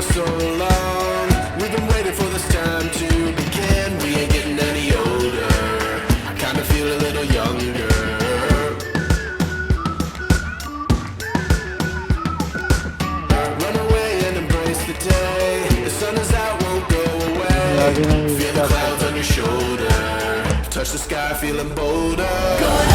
for so long. We've been waiting for this time to begin. We ain't getting any older. I kinda feel a little younger. Run away and embrace the day. The sun is out, won't go away. Feel the clouds on your shoulder. Touch the sky, feeling bolder.